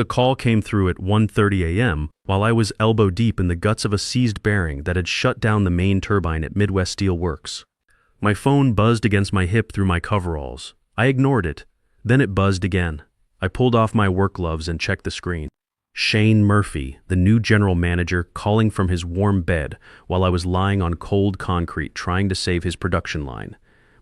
The call came through at 1:30 a.m. while I was elbow deep in the guts of a seized bearing that had shut down the main turbine at Midwest Steel Works. My phone buzzed against my hip through my coveralls. I ignored it. Then it buzzed again. I pulled off my work gloves and checked the screen. Shane Murphy, the new general manager, calling from his warm bed while I was lying on cold concrete trying to save his production line.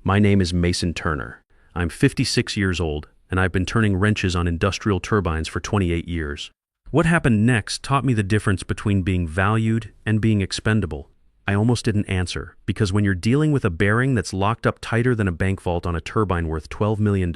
My name is Mason Turner. I'm 56 years old, and I've been turning wrenches on industrial turbines for 28 years. What happened next taught me the difference between being valued and being expendable. I almost didn't answer, because when you're dealing with a bearing that's locked up tighter than a bank vault on a turbine worth $12 million,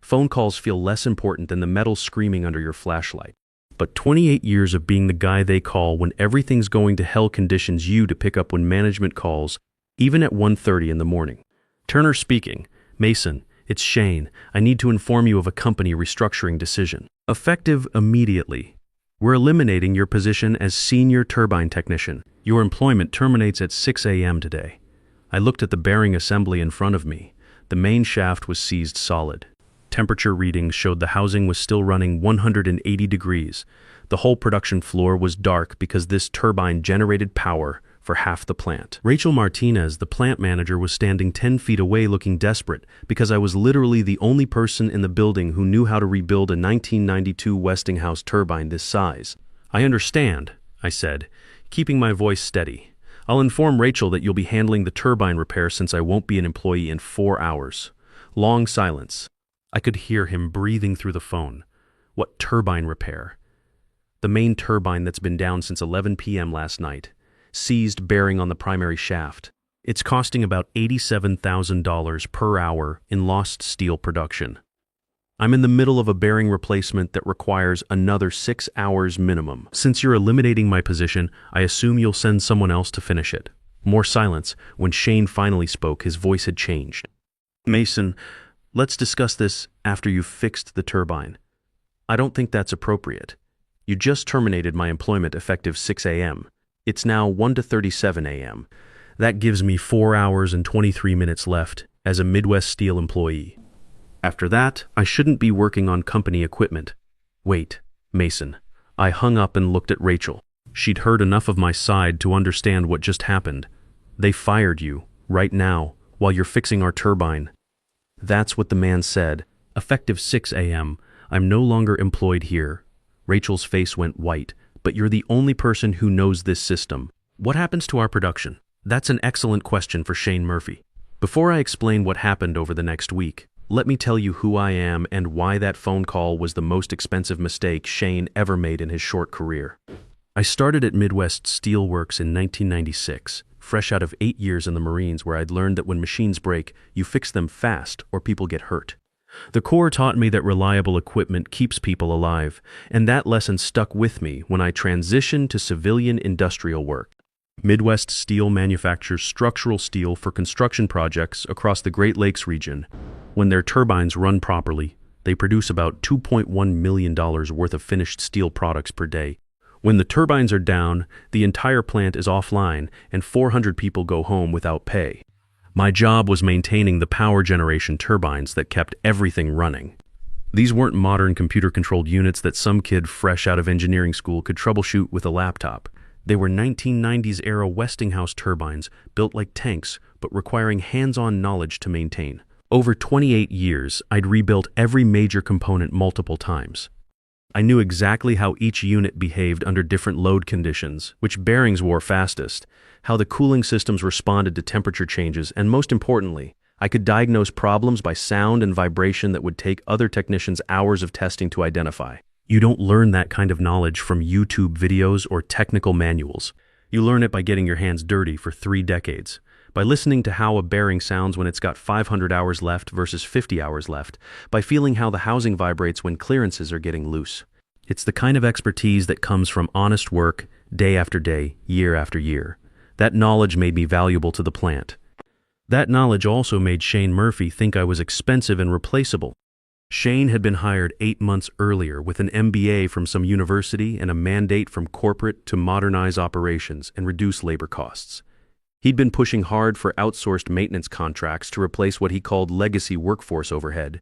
phone calls feel less important than the metal screaming under your flashlight. But 28 years of being the guy they call when everything's going to hell conditions you to pick up when management calls, even at 1:30 in the morning. Turner speaking. Mason, it's Shane. I need to inform you of a company restructuring decision. Effective immediately. We're eliminating your position as senior turbine technician. Your employment terminates at 6 a.m. today. I looked at the bearing assembly in front of me. The main shaft was seized solid. Temperature readings showed the housing was still running 180 degrees. The whole production floor was dark because this turbine generated power for half the plant. Rachel Martinez, the plant manager, was standing 10 feet away looking desperate because I was literally the only person in the building who knew how to rebuild a 1992 Westinghouse turbine this size. I understand, I said, keeping my voice steady. I'll inform Rachel that you'll be handling the turbine repair since I won't be an employee in 4 hours. Long silence. I could hear him breathing through the phone. What turbine repair? The main turbine that's been down since 11 p.m. last night. Seized bearing on the primary shaft. It's costing about $87,000 per hour in lost steel production. I'm in the middle of a bearing replacement that requires another 6 hours minimum. Since you're eliminating my position, I assume you'll send someone else to finish it. More silence. When Shane finally spoke, his voice had changed. Mason, let's discuss this after you've fixed the turbine. I don't think that's appropriate. You just terminated my employment effective 6 a.m. It's now 1:37 a.m. That gives me 4 hours and 23 minutes left as a Midwest Steel employee. After that, I shouldn't be working on company equipment. Wait, Mason. I hung up and looked at Rachel. She'd heard enough of my side to understand what just happened. They fired you, right now, while you're fixing our turbine. That's what the man said. Effective 6 a.m., I'm no longer employed here. Rachel's face went white. But you're the only person who knows this system. What happens to our production? That's an excellent question for Shane Murphy. Before I explain what happened over the next week, let me tell you who I am and why that phone call was the most expensive mistake Shane ever made in his short career. I started at Midwest Steel Works in 1996, fresh out of 8 years in the Marines where I'd learned that when machines break, you fix them fast or people get hurt. The Corps taught me that reliable equipment keeps people alive, and that lesson stuck with me when I transitioned to civilian industrial work. Midwest Steel manufactures structural steel for construction projects across the Great Lakes region. When their turbines run properly, they produce about $2.1 million worth of finished steel products per day. When the turbines are down, the entire plant is offline and 400 people go home without pay. My job was maintaining the power generation turbines that kept everything running. These weren't modern computer-controlled units that some kid fresh out of engineering school could troubleshoot with a laptop. They were 1990s-era Westinghouse turbines built like tanks, but requiring hands-on knowledge to maintain. Over 28 years, I'd rebuilt every major component multiple times. I knew exactly how each unit behaved under different load conditions, which bearings wore fastest, how the cooling systems responded to temperature changes, and most importantly, I could diagnose problems by sound and vibration that would take other technicians hours of testing to identify. You don't learn that kind of knowledge from YouTube videos or technical manuals. You learn it by getting your hands dirty for 3 decades, by listening to how a bearing sounds when it's got 500 hours left versus 50 hours left, by feeling how the housing vibrates when clearances are getting loose. It's the kind of expertise that comes from honest work, day after day, year after year. That knowledge made me valuable to the plant. That knowledge also made Shane Murphy think I was expensive and replaceable. Shane had been hired 8 months earlier with an MBA from some university and a mandate from corporate to modernize operations and reduce labor costs. He'd been pushing hard for outsourced maintenance contracts to replace what he called legacy workforce overhead.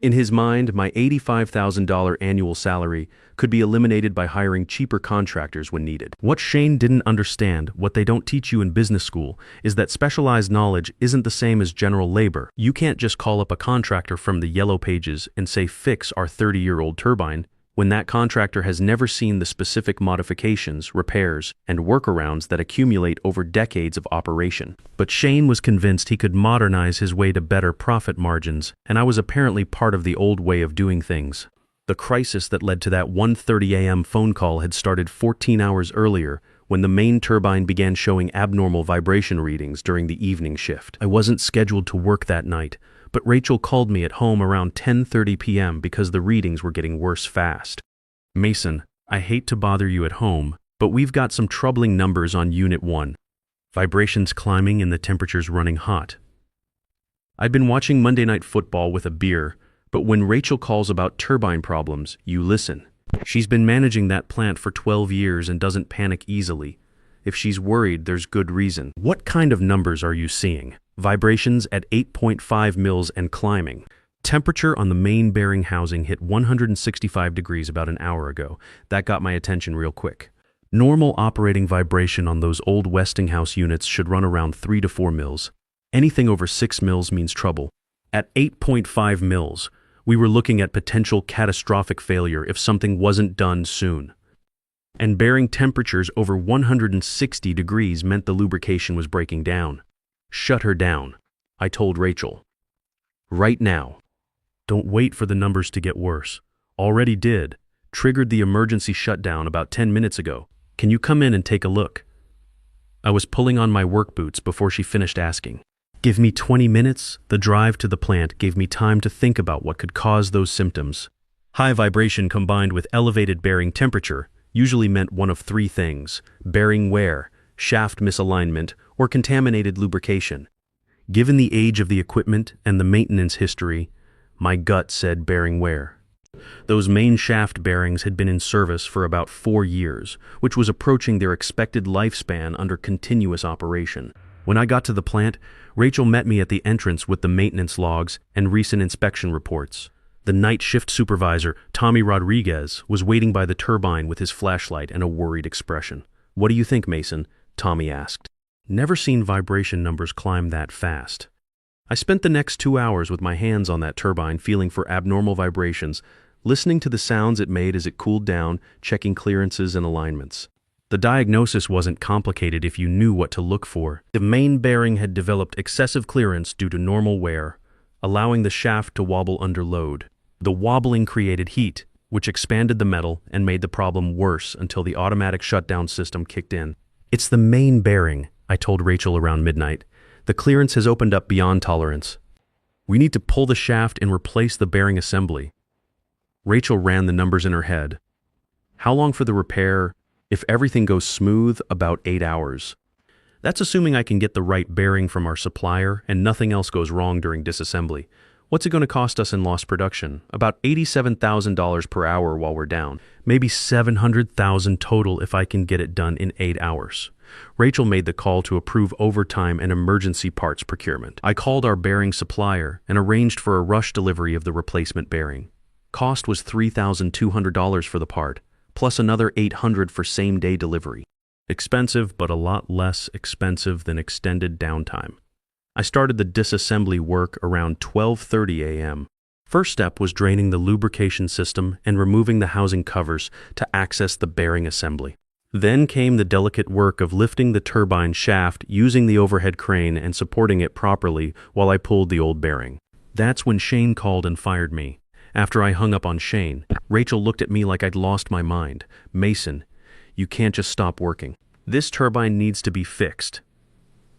In his mind, my $85,000 annual salary could be eliminated by hiring cheaper contractors when needed. What Shane didn't understand, what they don't teach you in business school, is that specialized knowledge isn't the same as general labor. You can't just call up a contractor from the yellow pages and say, "Fix our 30-year-old turbine," when that contractor has never seen the specific modifications, repairs, and workarounds that accumulate over decades of operation. But Shane was convinced he could modernize his way to better profit margins, and I was apparently part of the old way of doing things. The crisis that led to that 1:30 a.m. phone call had started 14 hours earlier, when the main turbine began showing abnormal vibration readings during the evening shift. I wasn't scheduled to work that night, but Rachel called me at home around 10:30 p.m. because the readings were getting worse fast. "Mason, I hate to bother you at home, but we've got some troubling numbers on Unit 1. Vibrations climbing and the temperatures running hot." I'd been watching Monday Night Football with a beer, but when Rachel calls about turbine problems, you listen. She's been managing that plant for 12 years and doesn't panic easily. If she's worried, there's good reason. "What kind of numbers are you seeing?" "Vibrations at 8.5 mils and climbing. Temperature on the main bearing housing hit 165 degrees about an hour ago. That got my attention real quick. Normal operating vibration on those old Westinghouse units should run around 3 to 4 mils. Anything over 6 mils means trouble. At 8.5 mils, we were looking at potential catastrophic failure if something wasn't done soon. And bearing temperatures over 160 degrees meant the lubrication was breaking down. Shut her down, I told Rachel. Right now. Don't wait for the numbers to get worse. Already did. Triggered the emergency shutdown about 10 minutes ago. Can you come in and take a look? I was pulling on my work boots before she finished asking. Give me 20 minutes. The drive to the plant gave me time to think about what could cause those symptoms. High vibration combined with elevated bearing temperature usually meant one of three things: bearing wear, shaft misalignment, or contaminated lubrication. Given the age of the equipment and the maintenance history, my gut said bearing wear. Those main shaft bearings had been in service for about 4 years, which was approaching their expected lifespan under continuous operation. When I got to the plant, Rachel met me at the entrance with the maintenance logs and recent inspection reports. The night shift supervisor, Tommy Rodriguez, was waiting by the turbine with his flashlight and a worried expression. What do you think, Mason? Tommy asked. Never seen vibration numbers climb that fast. I spent the next 2 hours with my hands on that turbine feeling for abnormal vibrations, listening to the sounds it made as it cooled down, checking clearances and alignments. The diagnosis wasn't complicated if you knew what to look for. The main bearing had developed excessive clearance due to normal wear, allowing the shaft to wobble under load. The wobbling created heat, which expanded the metal and made the problem worse until the automatic shutdown system kicked in. It's the main bearing, I told Rachel around midnight. The clearance has opened up beyond tolerance. We need to pull the shaft and replace the bearing assembly. Rachel ran the numbers in her head. How long for the repair? If everything goes smooth, about 8 hours. That's assuming I can get the right bearing from our supplier and nothing else goes wrong during disassembly. What's it going to cost us in lost production? About $87,000 per hour while we're down. Maybe $700,000 total if I can get it done in 8 hours. Rachel made the call to approve overtime and emergency parts procurement. I called our bearing supplier and arranged for a rush delivery of the replacement bearing. Cost was $3,200 for the part, plus another $800 for same-day delivery. Expensive, but a lot less expensive than extended downtime. I started the disassembly work around 12:30 a.m. First step was draining the lubrication system and removing the housing covers to access the bearing assembly. Then came the delicate work of lifting the turbine shaft using the overhead crane and supporting it properly while I pulled the old bearing. That's when Shane called and fired me. After I hung up on Shane, Rachel looked at me like I'd lost my mind. Mason, you can't just stop working. This turbine needs to be fixed.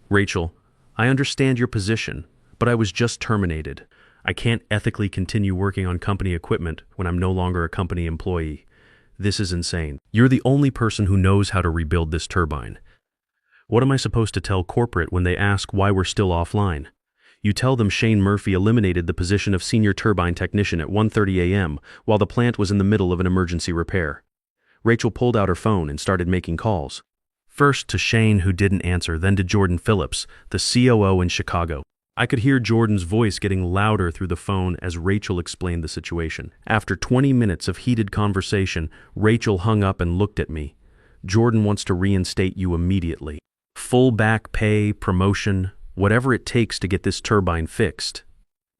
Rachel, I understand your position, but I was just terminated. I can't ethically continue working on company equipment when I'm no longer a company employee. This is insane. You're the only person who knows how to rebuild this turbine. What am I supposed to tell corporate when they ask why we're still offline? You tell them Shane Murphy eliminated the position of senior turbine technician at 1:30 a.m. while the plant was in the middle of an emergency repair. Rachel pulled out her phone and started making calls. First to Shane, who didn't answer, then to Jordan Phillips, the COO in Chicago. I could hear Jordan's voice getting louder through the phone as Rachel explained the situation. After 20 minutes of heated conversation, Rachel hung up and looked at me. Jordan wants to reinstate you immediately. Full back pay, promotion, whatever it takes to get this turbine fixed.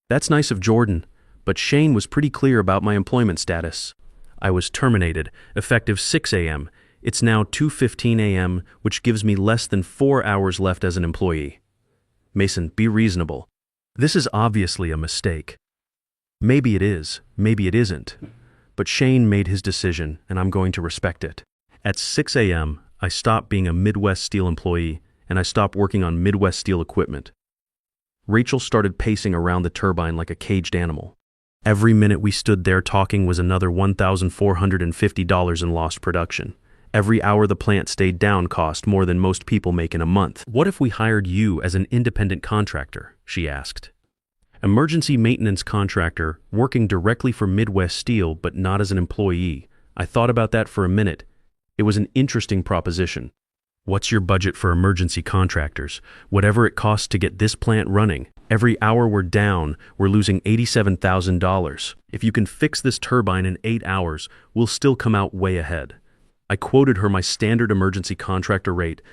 That's nice of Jordan, but Shane was pretty clear about my employment status. I was terminated, effective 6 a.m. It's now 2:15 a.m., which gives me less than 4 hours left as an employee. Mason, be reasonable. This is obviously a mistake. Maybe it is, maybe it isn't. But Shane made his decision, and I'm going to respect it. At 6 a.m., I stopped being a Midwest Steel employee, and I stopped working on Midwest Steel equipment. Rachel started pacing around the turbine like a caged animal. Every minute we stood there talking was another $1,450 in lost production. Every hour the plant stayed down cost more than most people make in a month. What if we hired you as an independent contractor? She asked. Emergency maintenance contractor, working directly for Midwest Steel but not as an employee. I thought about that for a minute. It was an interesting proposition. What's your budget for emergency contractors? Whatever it costs to get this plant running. Every hour we're down, we're losing $87,000. If you can fix this turbine in 8 hours, we'll still come out way ahead. I quoted her my standard emergency contractor rate,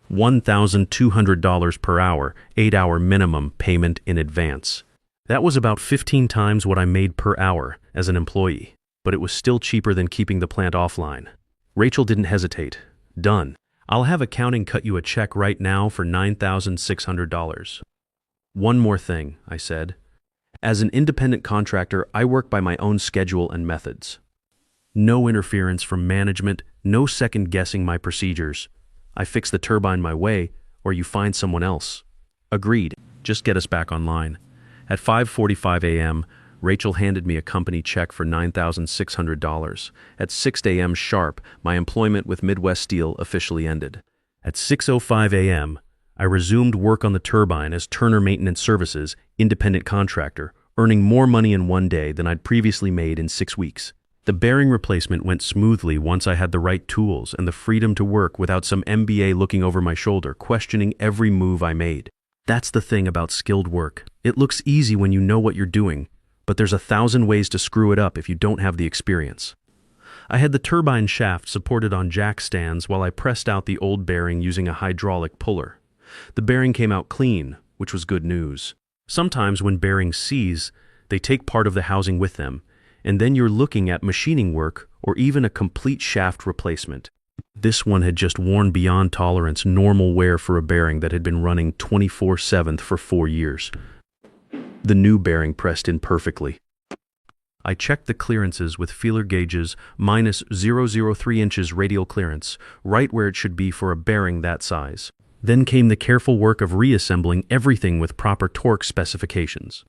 $1,200 per hour, 8-hour minimum payment in advance. That was about 15 times what I made per hour as an employee, but it was still cheaper than keeping the plant offline. Rachel didn't hesitate. Done. I'll have accounting cut you a check right now for $9,600. One more thing, I said. As an independent contractor, I work by my own schedule and methods. No interference from management, no second-guessing my procedures. I fix the turbine my way, or you find someone else. Agreed. Just get us back online. At 5:45 a.m., Rachel handed me a company check for $9,600. At 6 a.m. sharp, my employment with Midwest Steel officially ended. At 6:05 a.m., I resumed work on the turbine as Turner Maintenance Services, independent contractor, earning more money in one day than I'd previously made in 6 weeks. The bearing replacement went smoothly once I had the right tools and the freedom to work without some MBA looking over my shoulder, questioning every move I made. That's the thing about skilled work. It looks easy when you know what you're doing, but there's 1,000 ways to screw it up if you don't have the experience. I had the turbine shaft supported on jack stands while I pressed out the old bearing using a hydraulic puller. The bearing came out clean, which was good news. Sometimes when bearings seize, they take part of the housing with them, and then you're looking at machining work or even a complete shaft replacement. This one had just worn beyond tolerance normal wear for a bearing that had been running 24/7 for 4 years. The new bearing pressed in perfectly. I checked the clearances with feeler gauges minus 0.003 inches radial clearance, right where it should be for a bearing that size. Then came the careful work of reassembling everything with proper torque specifications.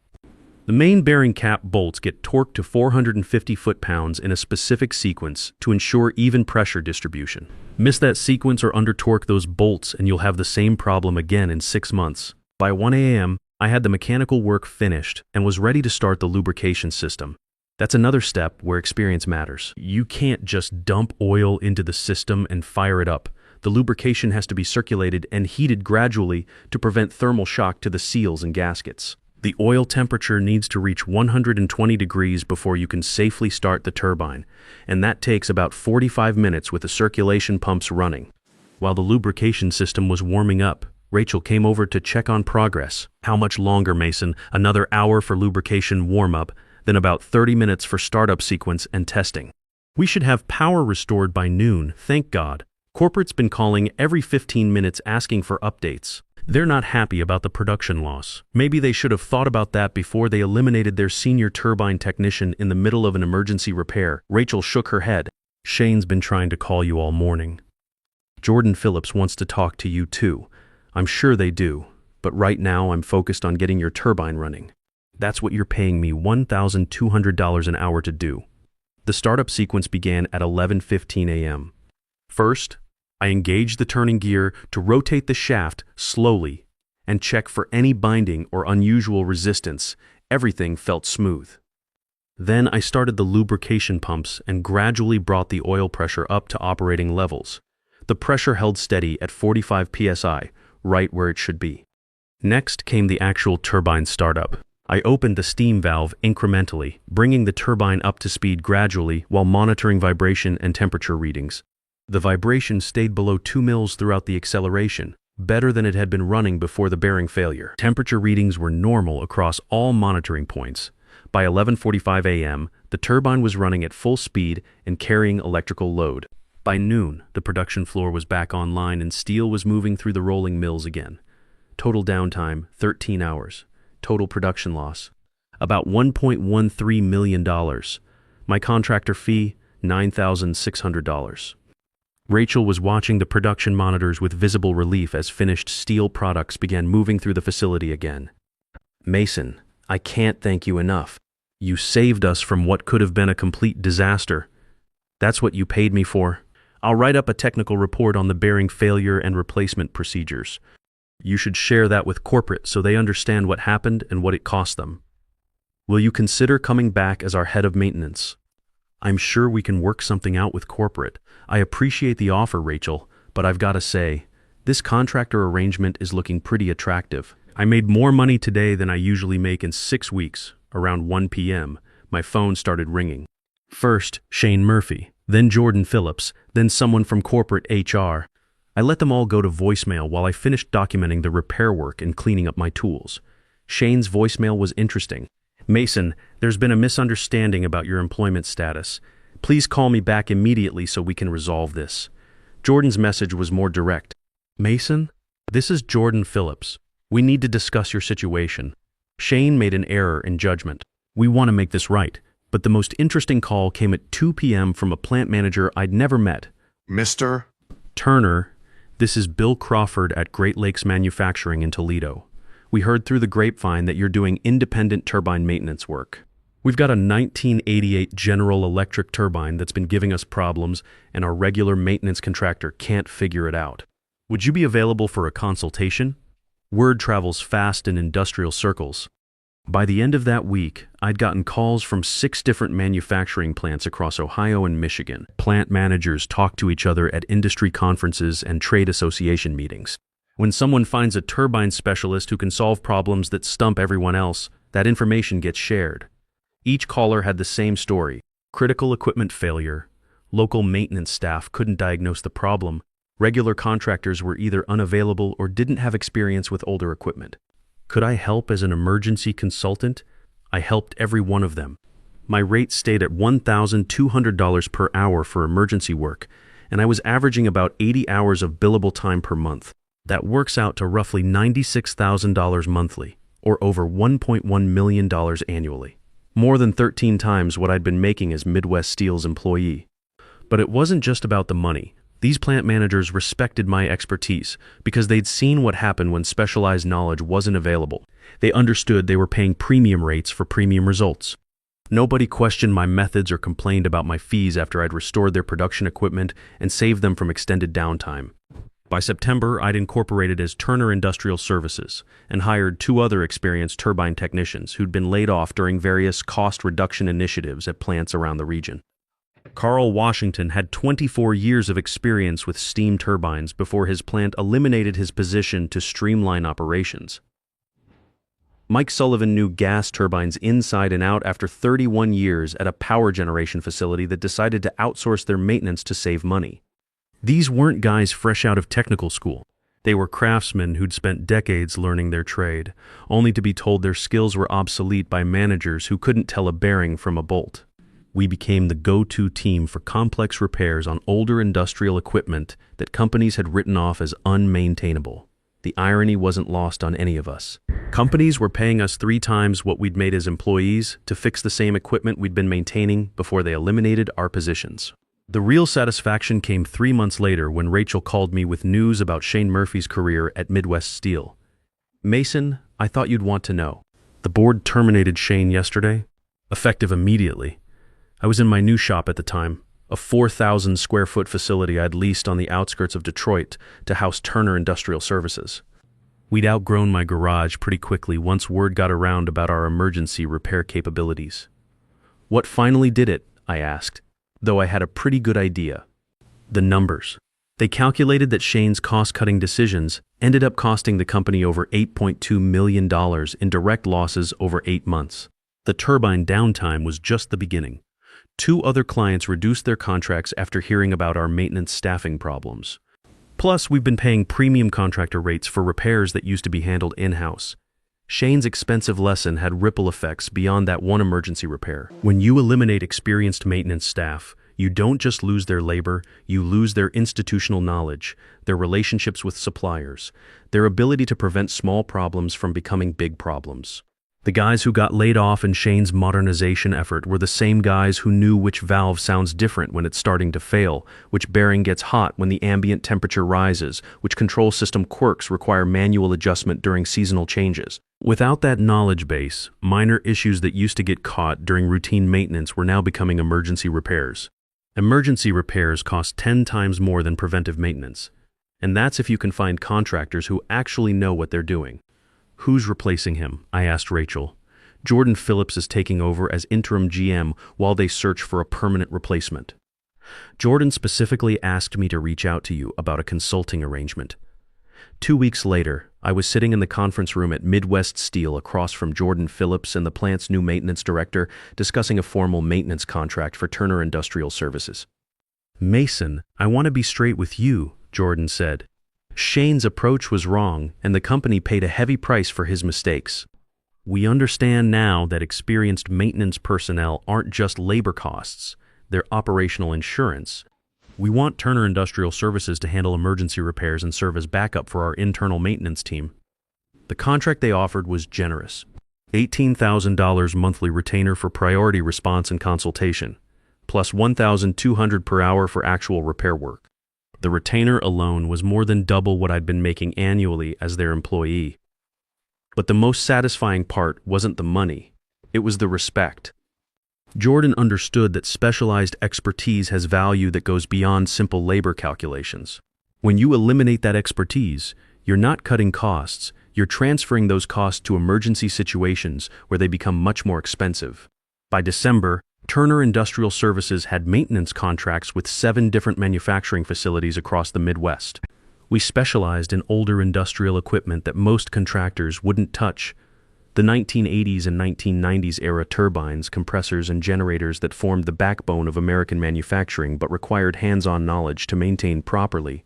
The main bearing cap bolts get torqued to 450 foot-pounds in a specific sequence to ensure even pressure distribution. Miss that sequence or under-torque those bolts and you'll have the same problem again in 6 months. By 1 a.m., I had the mechanical work finished and was ready to start the lubrication system. That's another step where experience matters. You can't just dump oil into the system and fire it up. The lubrication has to be circulated and heated gradually to prevent thermal shock to the seals and gaskets. The oil temperature needs to reach 120 degrees before you can safely start the turbine, and that takes about 45 minutes with the circulation pumps running. While the lubrication system was warming up, Rachel came over to check on progress. How much longer, Mason? Another hour for lubrication warm-up, then about 30 minutes for startup sequence and testing. We should have power restored by noon, thank God. Corporate's been calling every 15 minutes asking for updates. They're not happy about the production loss. Maybe they should have thought about that before they eliminated their senior turbine technician in the middle of an emergency repair. Rachel shook her head. Shane's been trying to call you all morning. Jordan Phillips wants to talk to you too. I'm sure they do, but right now I'm focused on getting your turbine running. That's what you're paying me $1,200 an hour to do. The startup sequence began at 11:15 a.m. First, I engaged the turning gear to rotate the shaft slowly and check for any binding or unusual resistance. Everything felt smooth. Then I started the lubrication pumps and gradually brought the oil pressure up to operating levels. The pressure held steady at 45 psi, right where it should be. Next came the actual turbine startup. I opened the steam valve incrementally, bringing the turbine up to speed gradually while monitoring vibration and temperature readings. The vibration stayed below 2 mils throughout the acceleration, better than it had been running before the bearing failure. Temperature readings were normal across all monitoring points. By 11:45 a.m., the turbine was running at full speed and carrying electrical load. By noon, the production floor was back online and steel was moving through the rolling mills again. Total downtime, 13 hours. Total production loss, about $1.13 million. My contractor fee, $9,600. Rachel was watching the production monitors with visible relief as finished steel products began moving through the facility again. Mason, I can't thank you enough. You saved us from what could have been a complete disaster. That's what you paid me for. I'll write up a technical report on the bearing failure and replacement procedures. You should share that with corporate so they understand what happened and what it cost them. Will you consider coming back as our head of maintenance? I'm sure we can work something out with corporate. I appreciate the offer, Rachel, but I've got to say, this contractor arrangement is looking pretty attractive. I made more money today than I usually make in 6 weeks. Around 1 p.m., my phone started ringing. First, Shane Murphy, then Jordan Phillips, then someone from corporate HR. I let them all go to voicemail while I finished documenting the repair work and cleaning up my tools. Shane's voicemail was interesting. Mason, there's been a misunderstanding about your employment status. Please call me back immediately so we can resolve this. Jordan's message was more direct. Mason, this is Jordan Phillips. We need to discuss your situation. Shane made an error in judgment. We want to make this right, but the most interesting call came at 2 p.m. from a plant manager I'd never met. Mr. Turner, this is Bill Crawford at Great Lakes Manufacturing in Toledo. We heard through the grapevine that you're doing independent turbine maintenance work. We've got a 1988 General Electric turbine that's been giving us problems, and our regular maintenance contractor can't figure it out. Would you be available for a consultation? Word travels fast in industrial circles. By the end of that week, I'd gotten calls from 6 different manufacturing plants across Ohio and Michigan. Plant managers talk to each other at industry conferences and trade association meetings. When someone finds a turbine specialist who can solve problems that stump everyone else, that information gets shared. Each caller had the same story: critical equipment failure, local maintenance staff couldn't diagnose the problem, regular contractors were either unavailable or didn't have experience with older equipment. Could I help as an emergency consultant? I helped every one of them. My rate stayed at $1,200 per hour for emergency work, and I was averaging about 80 hours of billable time per month. That works out to roughly $96,000 monthly, or over $1.1 million annually. More than 13 times what I'd been making as Midwest Steel's employee. But it wasn't just about the money. These plant managers respected my expertise because they'd seen what happened when specialized knowledge wasn't available. They understood they were paying premium rates for premium results. Nobody questioned my methods or complained about my fees after I'd restored their production equipment and saved them from extended downtime. By September, I'd incorporated as Turner Industrial Services and hired 2 other experienced turbine technicians who'd been laid off during various cost reduction initiatives at plants around the region. Carl Washington had 24 years of experience with steam turbines before his plant eliminated his position to streamline operations. Mike Sullivan knew gas turbines inside and out after 31 years at a power generation facility that decided to outsource their maintenance to save money. These weren't guys fresh out of technical school. They were craftsmen who'd spent decades learning their trade, only to be told their skills were obsolete by managers who couldn't tell a bearing from a bolt. We became the go-to team for complex repairs on older industrial equipment that companies had written off as unmaintainable. The irony wasn't lost on any of us. Companies were paying us 3 times what we'd made as employees to fix the same equipment we'd been maintaining before they eliminated our positions. The real satisfaction came 3 months later when Rachel called me with news about Shane Murphy's career at Midwest Steel. Mason, I thought you'd want to know. The board terminated Shane yesterday, effective immediately. I was in my new shop at the time, a 4,000 square foot facility I'd leased on the outskirts of Detroit to house Turner Industrial Services. We'd outgrown my garage pretty quickly once word got around about our emergency repair capabilities. What finally did it? I asked, though I had a pretty good idea. The numbers. They calculated that Shane's cost-cutting decisions ended up costing the company over $8.2 million in direct losses over 8 months. The turbine downtime was just the beginning. 2 other clients reduced their contracts after hearing about our maintenance staffing problems. Plus, we've been paying premium contractor rates for repairs that used to be handled in-house. Shane's expensive lesson had ripple effects beyond that one emergency repair. When you eliminate experienced maintenance staff, you don't just lose their labor, you lose their institutional knowledge, their relationships with suppliers, their ability to prevent small problems from becoming big problems. The guys who got laid off in Shane's modernization effort were the same guys who knew which valve sounds different when it's starting to fail, which bearing gets hot when the ambient temperature rises, which control system quirks require manual adjustment during seasonal changes. Without that knowledge base, minor issues that used to get caught during routine maintenance were now becoming emergency repairs. Emergency repairs cost 10 times more than preventive maintenance. And that's if you can find contractors who actually know what they're doing. "Who's replacing him?" I asked Rachel. "Jordan Phillips is taking over as interim GM while they search for a permanent replacement." Jordan specifically asked me to reach out to you about a consulting arrangement. 2 weeks later, I was sitting in the conference room at Midwest Steel across from Jordan Phillips and the plant's new maintenance director, discussing a formal maintenance contract for Turner Industrial Services. "Mason, I want to be straight with you," Jordan said. "Shane's approach was wrong, and the company paid a heavy price for his mistakes. We understand now that experienced maintenance personnel aren't just labor costs, they're operational insurance. We want Turner Industrial Services to handle emergency repairs and serve as backup for our internal maintenance team." The contract they offered was generous. $18,000 monthly retainer for priority response and consultation, plus $1,200 per hour for actual repair work. The retainer alone was more than double what I'd been making annually as their employee. But the most satisfying part wasn't the money, it was the respect. Jordan understood that specialized expertise has value that goes beyond simple labor calculations. When you eliminate that expertise, you're not cutting costs, you're transferring those costs to emergency situations where they become much more expensive. By December, Turner Industrial Services had maintenance contracts with 7 different manufacturing facilities across the Midwest. We specialized in older industrial equipment that most contractors wouldn't touch. The 1980s and 1990s era turbines, compressors, and generators that formed the backbone of American manufacturing but required hands-on knowledge to maintain properly.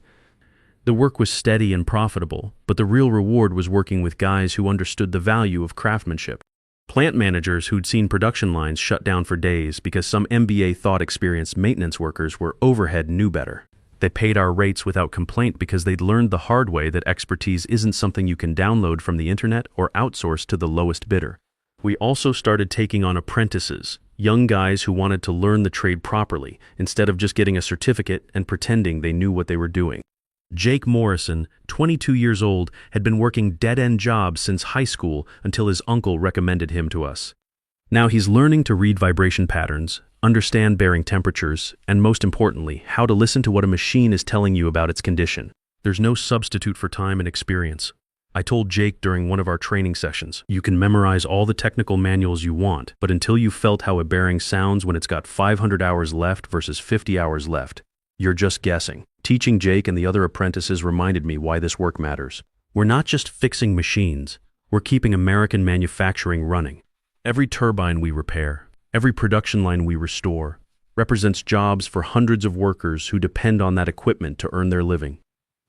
The work was steady and profitable, but the real reward was working with guys who understood the value of craftsmanship. Plant managers who'd seen production lines shut down for days because some MBA thought experienced maintenance workers were overhead knew better. They paid our rates without complaint because they'd learned the hard way that expertise isn't something you can download from the internet or outsource to the lowest bidder. We also started taking on apprentices, young guys who wanted to learn the trade properly instead of just getting a certificate and pretending they knew what they were doing. Jake Morrison, 22 years old, had been working dead-end jobs since high school until his uncle recommended him to us. Now he's learning to read vibration patterns, understand bearing temperatures, and most importantly, how to listen to what a machine is telling you about its condition. There's no substitute for time and experience. I told Jake during one of our training sessions, you can memorize all the technical manuals you want, but until you've felt how a bearing sounds when it's got 500 hours left versus 50 hours left, you're just guessing. Teaching Jake and the other apprentices reminded me why this work matters. We're not just fixing machines, we're keeping American manufacturing running. Every turbine we repair, every production line we restore, represents jobs for hundreds of workers who depend on that equipment to earn their living.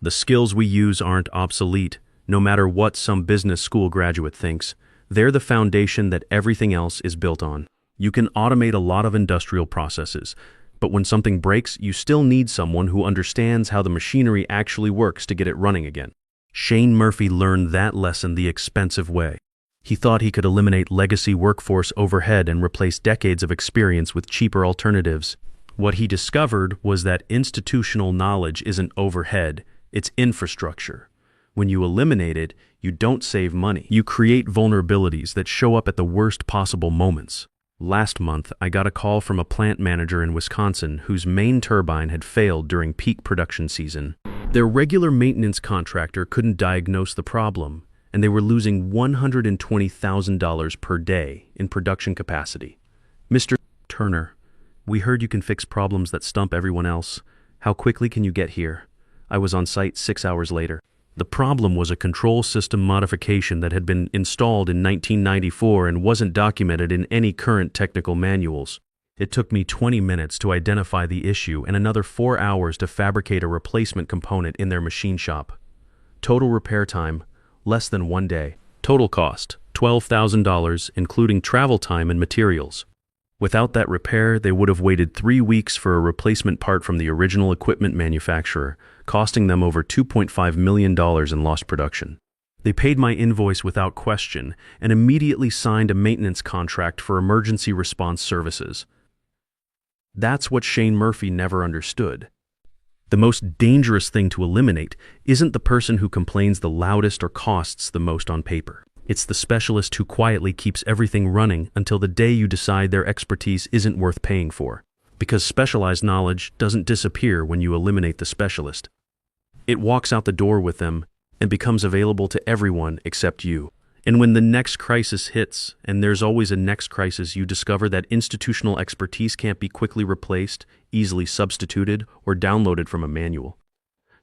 The skills we use aren't obsolete, no matter what some business school graduate thinks. They're the foundation that everything else is built on. You can automate a lot of industrial processes, but when something breaks, you still need someone who understands how the machinery actually works to get it running again. Shane Murphy learned that lesson the expensive way. He thought he could eliminate legacy workforce overhead and replace decades of experience with cheaper alternatives. What he discovered was that institutional knowledge isn't overhead, it's infrastructure. When you eliminate it, you don't save money. You create vulnerabilities that show up at the worst possible moments. Last month, I got a call from a plant manager in Wisconsin whose main turbine had failed during peak production season. Their regular maintenance contractor couldn't diagnose the problem, and they were losing $120,000 per day in production capacity. "Mr. Turner, we heard you can fix problems that stump everyone else. How quickly can you get here?" I was on site 6 hours later. The problem was a control system modification that had been installed in 1994 and wasn't documented in any current technical manuals. It took me 20 minutes to identify the issue and another 4 hours to fabricate a replacement component in their machine shop. Total repair time, less than 1 day. Total cost, $12,000, including travel time and materials. Without that repair, they would have waited 3 weeks for a replacement part from the original equipment manufacturer, costing them over $2.5 million in lost production. They paid my invoice without question and immediately signed a maintenance contract for emergency response services. That's what Shane Murphy never understood. The most dangerous thing to eliminate isn't the person who complains the loudest or costs the most on paper. It's the specialist who quietly keeps everything running until the day you decide their expertise isn't worth paying for. Because specialized knowledge doesn't disappear when you eliminate the specialist. It walks out the door with them and becomes available to everyone except you. And when the next crisis hits, and there's always a next crisis, you discover that institutional expertise can't be quickly replaced, easily substituted, or downloaded from a manual.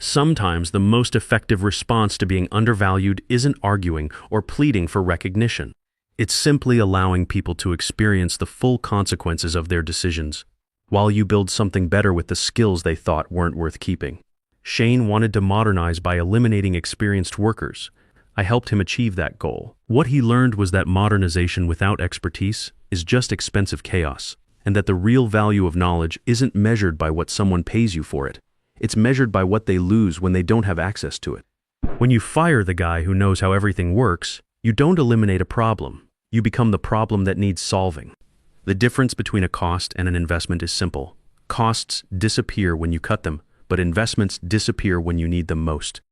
Sometimes the most effective response to being undervalued isn't arguing or pleading for recognition. It's simply allowing people to experience the full consequences of their decisions, while you build something better with the skills they thought weren't worth keeping. Shane wanted to modernize by eliminating experienced workers. I helped him achieve that goal. What he learned was that modernization without expertise is just expensive chaos, and that the real value of knowledge isn't measured by what someone pays you for it. It's measured by what they lose when they don't have access to it. When you fire the guy who knows how everything works, you don't eliminate a problem. You become the problem that needs solving. The difference between a cost and an investment is simple. Costs disappear when you cut them, but investments disappear when you need them most.